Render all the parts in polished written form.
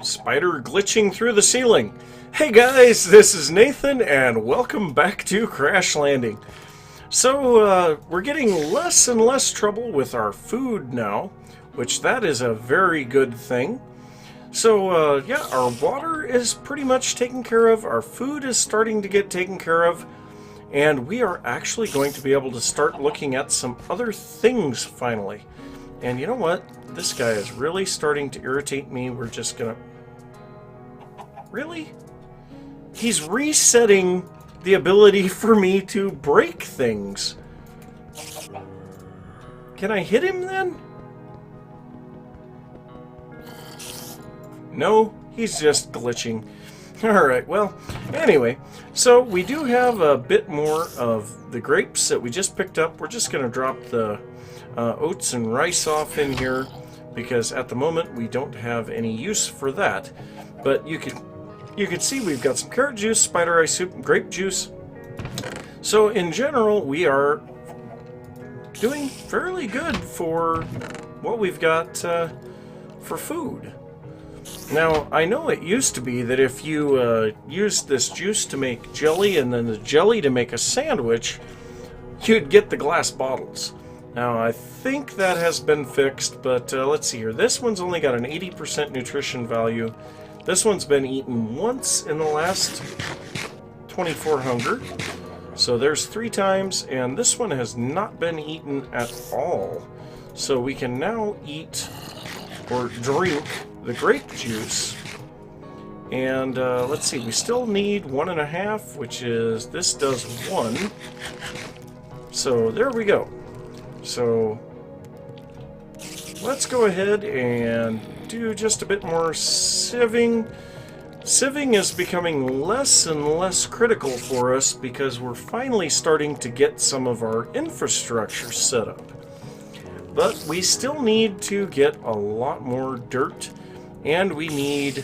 Spider glitching through the ceiling. Hey guys, this is Nathan and welcome back to Crash Landing. So we're getting less and less trouble with our food now, which that is a very good thing. So yeah, our water is pretty much taken care of, our food is starting to get taken care of, and we are actually going to be able to start looking at some other things finally. And you know what? This guy is really starting to irritate me. We're just gonna... Really? He's resetting the ability for me to break things. Can I hit him then? No, he's just glitching. Alright, well, anyway, so we do have a bit more of the grapes that we just picked up. We're just going to drop the oats and rice off in here because at the moment we don't have any use for that. But you can see we've got some carrot juice, spider eye soup, and grape juice. So in general, we are doing fairly good for what we've got for food. Now, I know it used to be that if you used this juice to make jelly and then the jelly to make a sandwich, you'd get the glass bottles. Now, I think that has been fixed, but let's see here. This one's only got an 80% nutrition value. This one's been eaten once in the last 24 hunger. So there's 3 times, and this one has not been eaten at all. So we can now eat or drink the grape juice. And let's see, we still need 1.5, which is, this does 1. So there we go. So let's go ahead and do just a bit more sieving. Sieving is becoming less and less critical for us because we're finally starting to get some of our infrastructure set up. But we still need to get a lot more dirt, and we need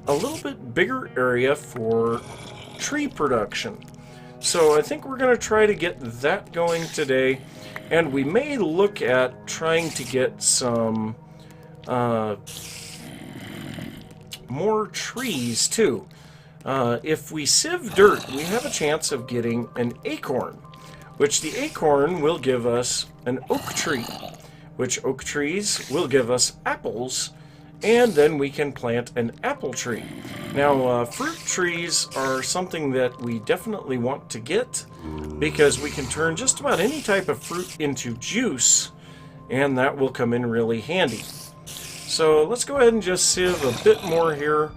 a little bit bigger area for tree production. So I think we're going to try to get that going today, and we may look at trying to get some more trees too. If we sieve dirt, we have a chance of getting an acorn, which the acorn will give us an oak tree, which oak trees will give us apples, and then we can plant an apple tree. Now, fruit trees are something that we definitely want to get because we can turn just about any type of fruit into juice, and that will come in really handy. So let's go ahead and just sieve a bit more here,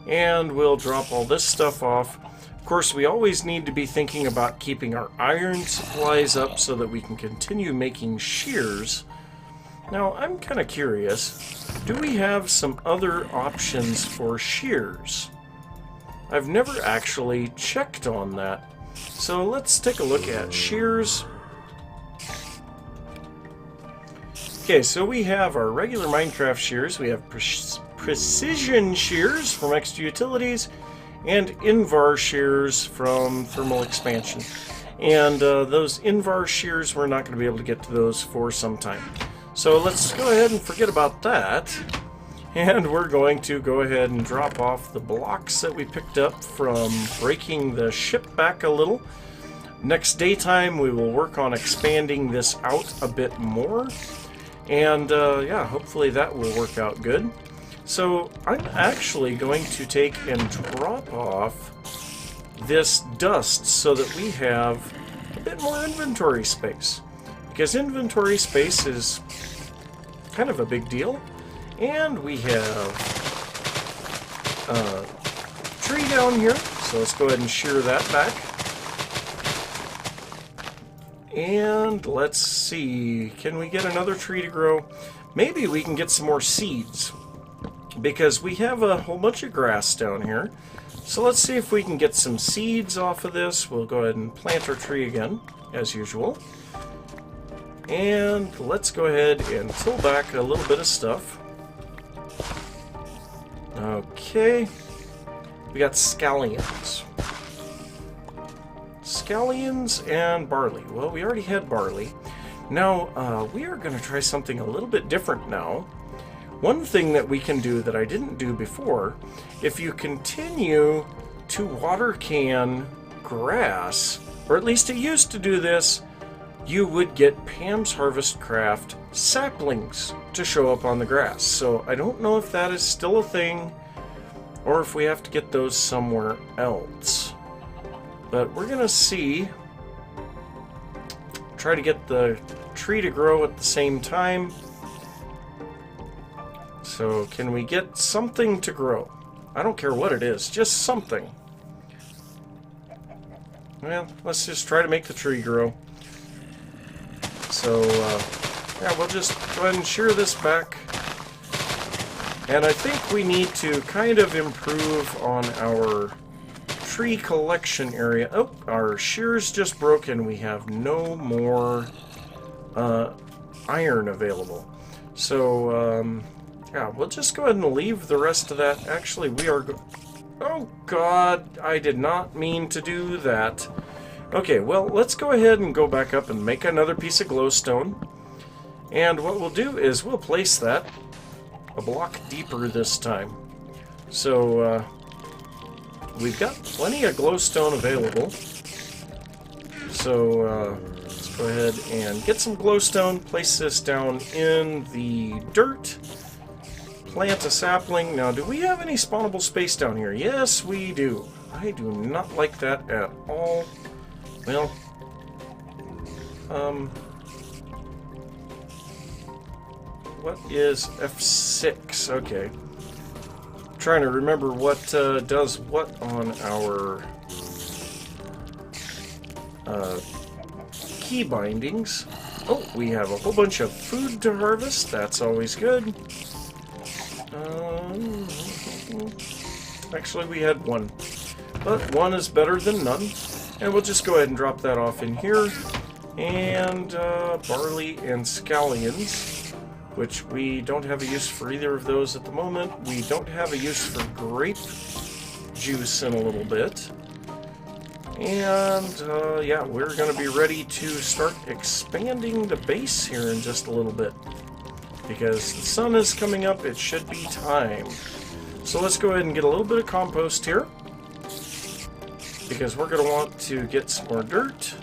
and we'll drop all this stuff off. Of course, we always need to be thinking about keeping our iron supplies up so that we can continue making shears. Now, I'm kind of curious, do we have some other options for shears? I've never actually checked on that. So let's take a look at shears. Okay, so we have our regular Minecraft shears, we have precision shears from Extra Utilities, and Invar shears from Thermal Expansion. And those Invar shears, we're not going to be able to get to those for some time. So let's go ahead and forget about that. And we're going to go ahead and drop off the blocks that we picked up from breaking the ship back a little. Next daytime, we will work on expanding this out a bit more. And yeah, hopefully that will work out good. So I'm actually going to take and drop off this dust so that we have a bit more inventory space. Because inventory space is kind of a big deal. And we have a tree down here, so let's go ahead and shear that back. And let's see, can we get another tree to grow? Maybe we can get some more seeds, because we have a whole bunch of grass down here. So let's see if we can get some seeds off of this. We'll go ahead and plant our tree again, as usual. And let's go ahead and till back a little bit of stuff. Okay. We got scallions. Scallions and barley. Well, we already had barley. Now, we are going to try something a little bit different now. One thing that we can do that I didn't do before, if you continue to water can grass, or at least it used to do this, you would get Pam's Harvest Craft saplings to show up on the grass. So I don't know if that is still a thing or if we have to get those somewhere else. But we're gonna see. Try to get the tree to grow at the same time. So can we get something to grow? I don't care what it is, just something. Well, let's just try to make the tree grow. So, yeah, we'll just go ahead and shear this back. And I think we need to kind of improve on our tree collection area. Oh, our shear's just broken. We have no more iron available. So, yeah, we'll just go ahead and leave the rest of that. Actually, we are... Oh, God, I did not mean to do that. Okay, well, let's go ahead and go back up and make another piece of glowstone. And what we'll do is we'll place that a block deeper this time. So, we've got plenty of glowstone available. So, let's go ahead and get some glowstone, place this down in the dirt, plant a sapling. Now, do we have any spawnable space down here? Yes, we do. I do not like that at all. Well, what is F6? Okay. I'm trying to remember what does what on our key bindings. Oh, we have a whole bunch of food to harvest. That's always good. Actually, we had one. But one is better than none. And we'll just go ahead and drop that off in here. And barley and scallions, which we don't have a use for either of those at the moment. We don't have a use for grape juice in a little bit. And yeah, we're going to be ready to start expanding the base here in just a little bit. Because the sun is coming up, it should be time. So let's go ahead and get a little bit of compost here. Because we're going to want to get some more dirt.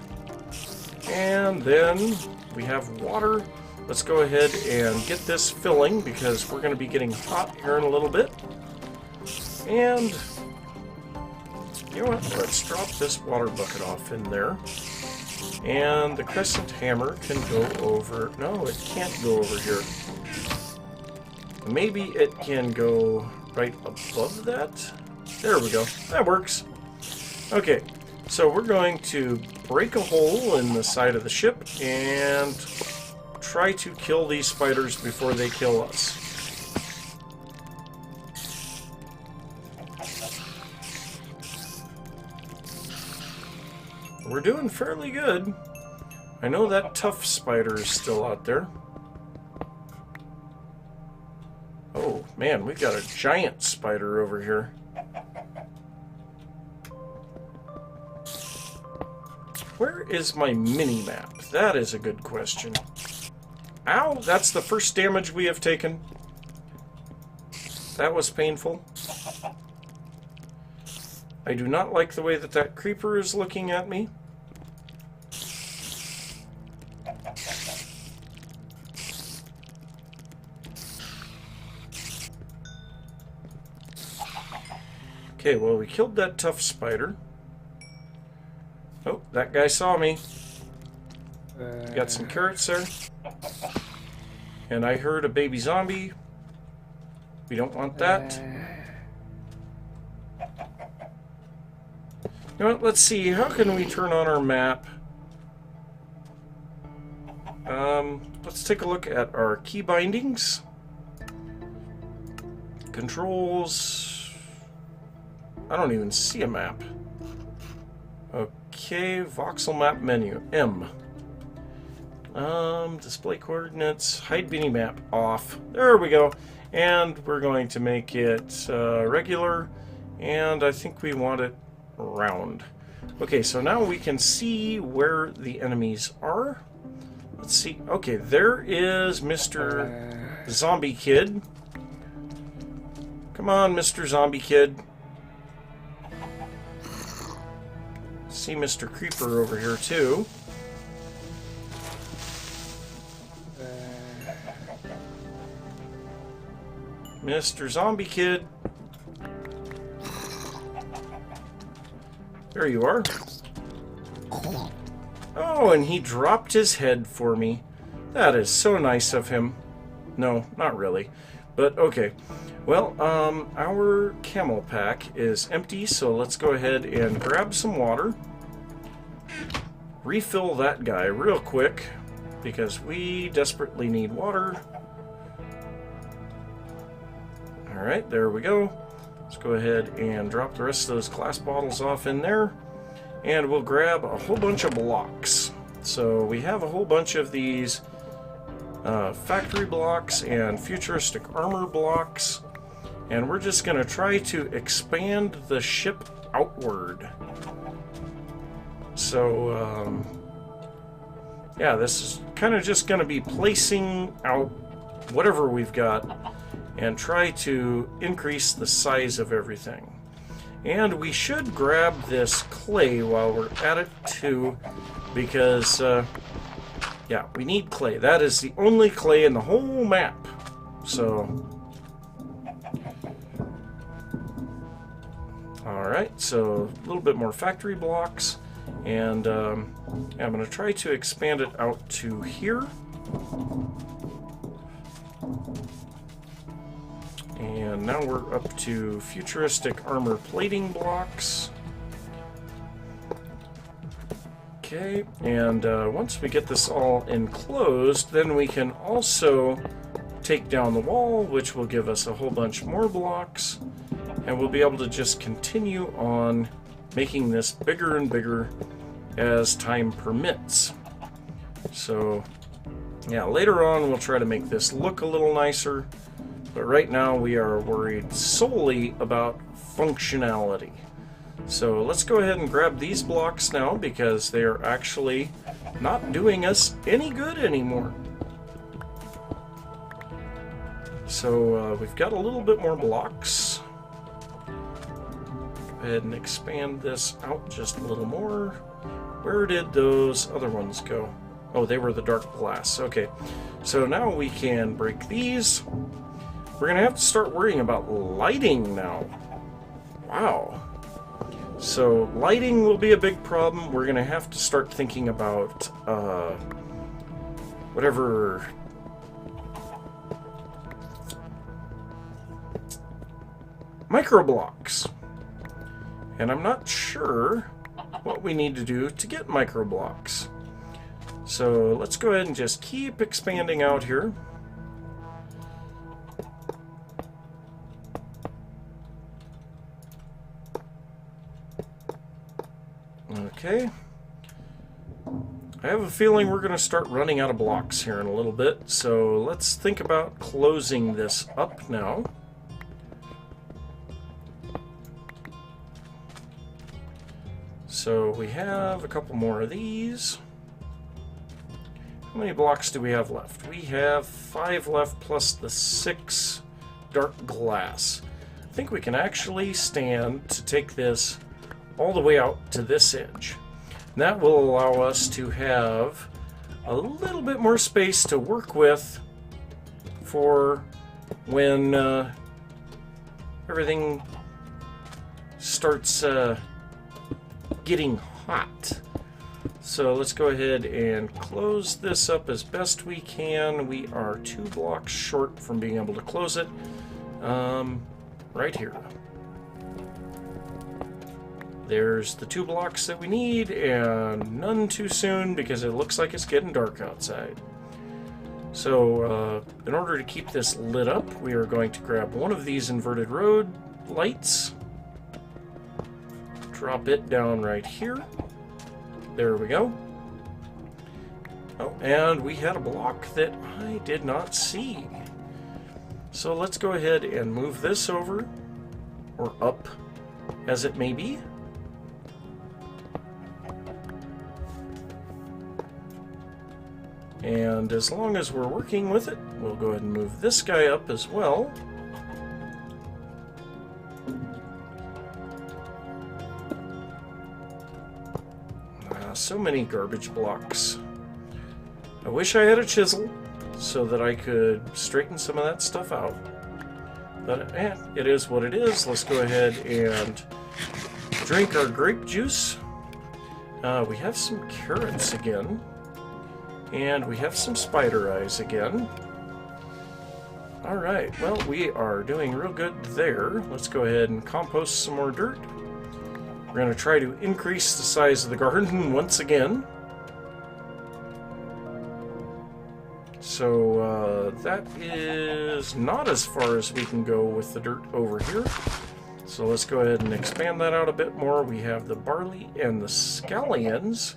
And then we have water. Let's go ahead and get this filling because we're going to be getting hot here in a little bit. And you know what? Let's drop this water bucket off in there. And the crescent hammer can go over... No, it can't go over here. Maybe it can go right above that. There we go. That works. Okay, so we're going to break a hole in the side of the ship and try to kill these spiders before they kill us. We're doing fairly good. I know that tough spider is still out there. Oh, man, we've got a giant spider over here. Where is my mini-map? That is a good question. Ow! That's the first damage we have taken. That was painful. I do not like the way that that creeper is looking at me. Okay, well, we killed that tough spider. Oh, that guy saw me. Got some carrots there. And I heard a baby zombie. We don't want that. You know what, let's see. How can we turn on our map? Let's take a look at our key bindings. Controls. I don't even see a map. Okay, voxel map menu. M. Display coordinates. Hide mini map off. There we go. And we're going to make it regular. And I think we want it round. Okay, so now we can see where the enemies are. Let's see. Okay, there is Mr. Zombie Kid. Come on, Mr. Zombie Kid. See Mr. Creeper over here, too. Mr. Zombie Kid. There you are. Oh, and he dropped his head for me. That is so nice of him. No, not really. But, okay. Well, our camel pack is empty, so let's go ahead and grab some water. Refill that guy real quick, because we desperately need water. Alright, there we go. Let's go ahead and drop the rest of those glass bottles off in there. And we'll grab a whole bunch of blocks. So we have a whole bunch of these factory blocks and futuristic armor blocks. And we're just going to try to expand the ship outward. So, yeah, this is kind of just going to be placing out whatever we've got and try to increase the size of everything. And we should grab this clay while we're at it too, because, yeah, we need clay. That is the only clay in the whole map. So, alright, so a little bit more factory blocks. And yeah, I'm going to try to expand it out to here. And now we're up to futuristic armor plating blocks. Okay, and once we get this all enclosed, then we can also take down the wall, which will give us a whole bunch more blocks. And we'll be able to just continue on making this bigger and bigger as time permits. So, yeah, later on we'll try to make this look a little nicer. But right now we are worried solely about functionality. So let's go ahead and grab these blocks now, because they are actually not doing us any good anymore. So we've got a little bit more blocks. Go ahead and expand this out just a little more. Where did those other ones go? Oh, they were the dark glass. Okay, so now we can break these. We're going to have to start worrying about lighting now. Wow. So lighting will be a big problem. We're going to have to start thinking about whatever microblocks. And I'm not sure what we need to do to get microblocks. So let's go ahead and just keep expanding out here. Okay. I have a feeling we're going to start running out of blocks here in a little bit, so let's think about closing this up now. So we have a couple more of these. How many blocks do we have left? We have 5 left plus the 6 dark glass. I think we can actually stand to take this all the way out to this edge. And that will allow us to have a little bit more space to work with for when everything starts getting hot. So let's go ahead and close this up as best we can. We are 2 blocks short from being able to close it. Right here. There's the 2 blocks that we need, and none too soon because it looks like it's getting dark outside. So, in order to keep this lit up, we are going to grab one of these inverted road lights, drop it down right here. There we go. Oh, and we had a block that I did not see. So let's go ahead and move this over, or up, as it may be. And as long as we're working with it, we'll go ahead and move this guy up as well. so many garbage blocks. I wish I had a chisel so that I could straighten some of that stuff out. But it is what it is. Let's go ahead and drink our grape juice. We have some carrots again. And we have some spider eyes again. Alright, well, we are doing real good there. Let's go ahead and compost some more dirt. We're going to try to increase the size of the garden once again. So that is not as far as we can go with the dirt over here. So let's go ahead and expand that out a bit more. We have the barley and the scallions.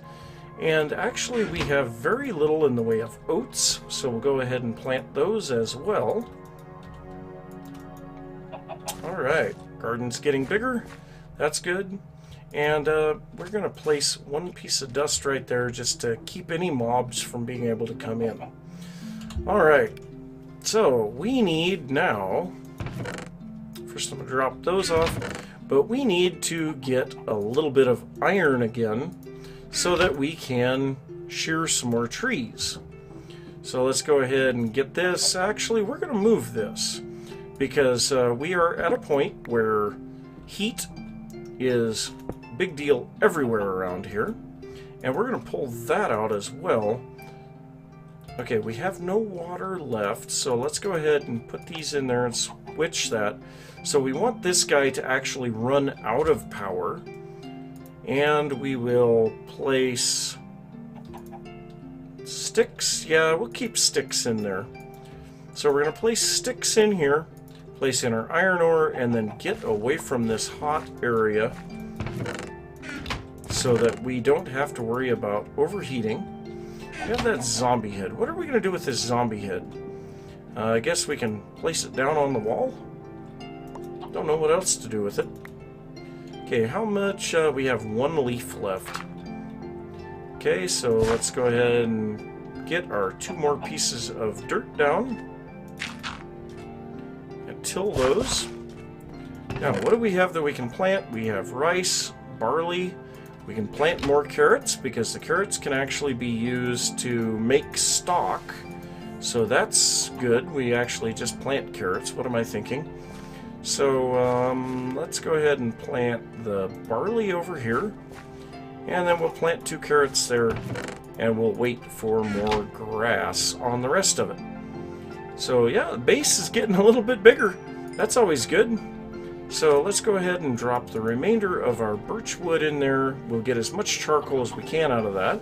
And actually we have very little in the way of oats. So we'll go ahead and plant those as well. Alright, garden's getting bigger. That's good. And we're going to place one piece of dust right there just to keep any mobs from being able to come in. Alright, so we need now, first I'm going to drop those off, but we need to get a little bit of iron again so that we can shear some more trees. So let's go ahead and get this. Actually, we're going to move this because we are at a point where heat is a big deal everywhere around here, and we're going to pull that out as well. Okay, we have no water left, so let's go ahead and put these in there and switch that. So we want this guy to actually run out of power, and we will place sticks. Yeah, we'll keep sticks in there. So we're going to place sticks in here, place in our iron ore, and then get away from this hot area so that we don't have to worry about overheating. We have that zombie head. What are we going to do with this zombie head? I guess we can place it down on the wall. Don't know what else to do with it. Okay, how much? We have one leaf left. Okay, so let's go ahead and get our 2 more pieces of dirt down. And till those. Now, what do we have that we can plant? We have rice, barley. We can plant more carrots because the carrots can actually be used to make stock. So that's good. We actually just plant carrots. What am I thinking? So let's go ahead and plant the barley over here. And then we'll plant 2 carrots there. And we'll wait for more grass on the rest of it. So yeah, the base is getting a little bit bigger. That's always good. So let's go ahead and drop the remainder of our birch wood in there. We'll get as much charcoal as we can out of that.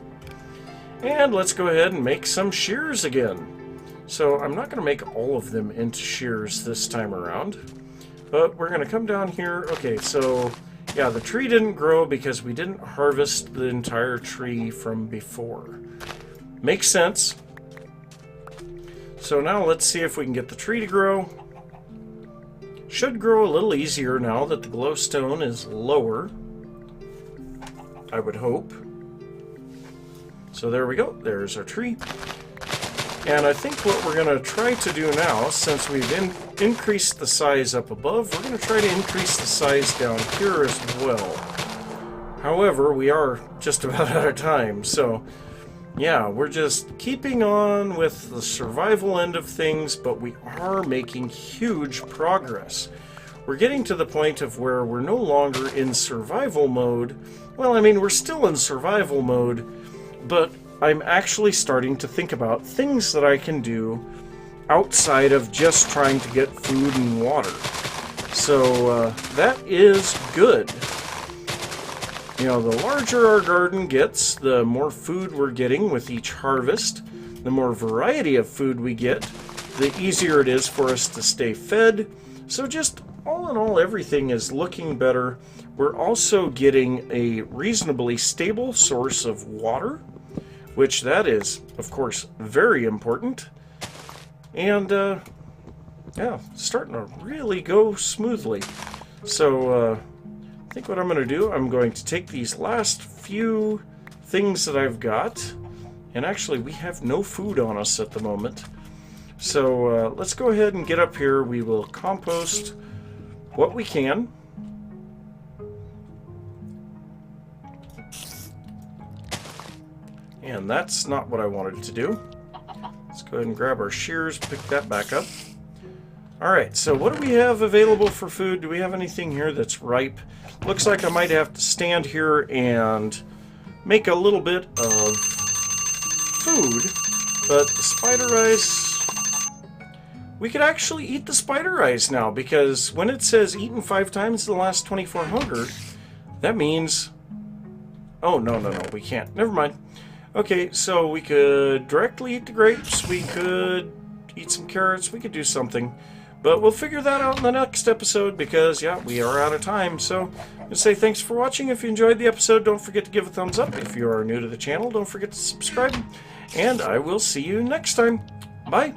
And let's go ahead and make some shears again. So I'm not going to make all of them into shears this time around. But we're going to come down here. Okay, so yeah, the tree didn't grow because we didn't harvest the entire tree from before. Makes sense. So now let's see if we can get the tree to grow. Should grow a little easier now that the glowstone is lower, I would hope. So there we go. There's our tree. And I think what we're going to try to do now, since we've increased the size up above, we're going to try to increase the size down here as well. However, we are just about out of time, so yeah, we're just keeping on with the survival end of things, but we are making huge progress. We're getting to the point of where we're no longer in survival mode. Well, I mean, we're still in survival mode, but I'm actually starting to think about things that I can do outside of just trying to get food and water. So that is good. You know, the larger our garden gets, the more food we're getting with each harvest. The more variety of food we get, the easier it is for us to stay fed. So just all in all, everything is looking better. We're also getting a reasonably stable source of water, which that is, of course, very important. And, yeah, starting to really go smoothly. So, I think what I'm going to do, I'm going to take these last few things that I've got, and actually we have no food on us at the moment. So let's go ahead and get up here. We will compost what we can. And that's not what I wanted to do. Let's go ahead and grab our shears, pick that back up. Alright, so what do we have available for food? Do we have anything here that's ripe? Looks like I might have to stand here and make a little bit of food, but the spider eyes... We could actually eat the spider eyes now, because when it says eaten 5 times in the last 24 hunger, that means... Oh, no, we can't. Never mind. Okay, so we could directly eat the grapes, we could eat some carrots, we could do something. But we'll figure that out in the next episode because, yeah, we are out of time. So, I'm going to say thanks for watching. If you enjoyed the episode, don't forget to give a thumbs up. If you are new to the channel, don't forget to subscribe. And I will see you next time. Bye.